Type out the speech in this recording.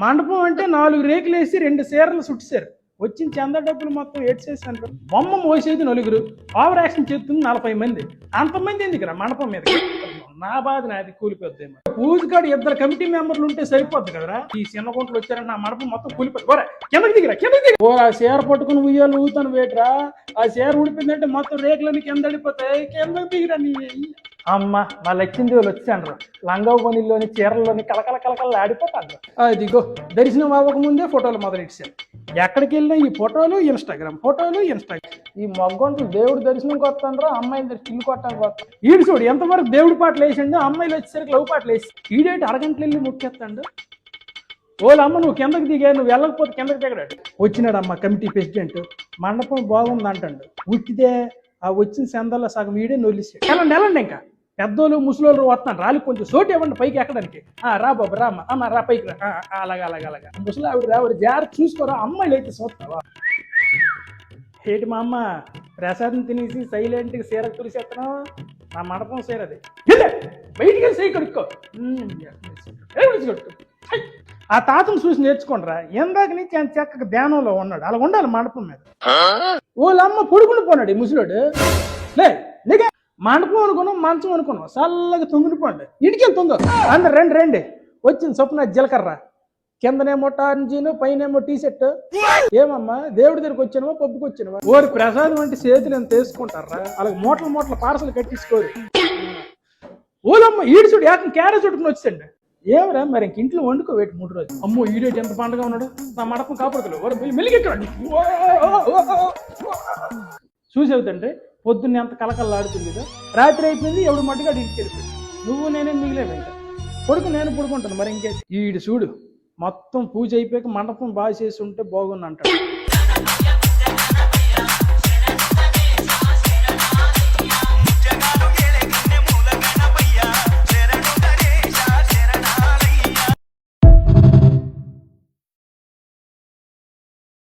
మండపం అంటే 4 రేకులు వేసి 2 చీరలు చుట్టేశారు. వచ్చిన చందా డబ్బులు మొత్తం ఏడ్చేసాను. బొమ్మ మోసేది 4, ఓవర్ యాక్షన్ చేస్తుంది 40 మంది. అంతమంది ఎందుకురా మండపం మీద? నా బాధ నాది కూలిపోద్దేమో. పూజకాడు 2 కమిటీ మెంబర్లు ఉంటే సరిపోద్ది కదరా. ఈ చిన్న గుంటలు వచ్చారంటే నా మండపం మొత్తం కూలిపోద్ది. కిందకి దిగిరా. ఓ ఆ చీర పట్టుకుని ఉయ్యాలు ఊతాను వేట్రా. ఆ చీర ఊడిపోయిందంటే మొత్తం రేకులన్నీ కింద పడిపోతాయి. కిందకి దిగిరా నీ అమ్మ. నా లక్ష్మీ వాళ్ళు వచ్చాను. లంగా పనిలోని చీరల్లోని కలకల కలకల ఆడిపోతాను. అదిగో దర్శనం అవ్వకముందే ఫోటోలు మొదలెట్టాను. ఎక్కడికి వెళ్ళినా ఈ ఫోటోలు ఇన్స్టాగ్రామ్. ఈ మొగ్గొంటలు దేవుడు దర్శనంకి వస్తాను, అమ్మాయిల దగ్గర ఇల్లు కొట్టడానికి వస్తాను. ఈడు చూడు ఎంతవరకు దేవుడి పాటలు వేసిండు, అమ్మాయిలు వచ్చేసరికి లవ్ పాటలు వేసి ఈడేటి అరగంటలు వెళ్ళి ముక్కేస్తాడు. ఓలమ్మ నువ్వు కిందకి దిగా, నువ్వు వెళ్ళకపోతే కిందకి దిగడాడు. వచ్చినాడమ్మ కమిటీ ప్రెసిడెంట్. మండపం బాగుంది అంటాడు. ఉట్టిదే ఆ వచ్చిన చందాల్లో సగం వీడే నొలిసాడు. వెళ్ళండి ఇంకా పెద్దోళ్ళు ముసలోళ్ళు వస్తాను. రాలి కొంచెం సోటు ఇవ్వండి పైకి ఎక్కడానికి. రా బాబు రామ్మ, అమ్మ రా పైకి రా. అలాగా ముసలి ఆవిడ రావిడ జాగ్రత్త చూసుకోరా. అమ్మాయిలు అయితే చూస్తావా ఏంటి మా అమ్మ? ప్రసాదం తినేసి సైలెంట్గా సీర తులిసేస్తున్నావు. నా మండపం సీరది. బయటికి వెళ్ళి సై కడుక్కో. ఆ తాతను చూసి నేర్చుకోండిరా. ఎందాక నుంచి ఆయన చక్కగా ధ్యానంలో ఉన్నాడు. అలా ఉండాలి మండపం మీద. ఓళ్ళమ్మ పొడుకుని పోనాడు ఈ ముసలోడు. లేక మండపం అనుకున్నాం, మంచం అనుకున్నాం. చల్లగా తొంగిపోండి. ఇంటికి తొందో అందరు రండి. వచ్చింది స్వప్న జీలకర్ర. కిందనేమో టార్జీను, పైనేమో టీ షర్ట్. ఏమమ్మా దేవుడి దగ్గరికి వచ్చినవా, పబ్బుకి వచ్చినవా? ఓరి ప్రసాదం అంటే చేతులు ఎంత వేసుకుంటారా? అలాగే మూటల పార్సల్ కట్టించుకోరు. ఓలమ్మ ఈడుచుడు ఏకం క్యారేజ్ చుట్టుకుని వచ్చండి. ఏమరా మరి ఇంక ఇంట్లో వండుకోవేటి 3 రోజులు. అమ్మో ఈడేటి ఎంత పండుగ ఉన్నాడు. నా మండపం కాపాడుకోలేదు. మెలిగెక్కడండి చూసేవుతండి. పొద్దున్న ఎంత కలకల్లాడుతుంది. రాత్రి అయిపోయింది. ఎవడు మట్టుగా ఇంటికి వెళ్ళిపోయింది. నువ్వు నేనే మిగిలేవు. ఇంకా నేను పడుకుంటాను. మరి ఇంకే ఈడు చూడు మొత్తం పూజ అయిపోయాక మండపం బాగా చేసి ఉంటే బాగుంది అంటాడు.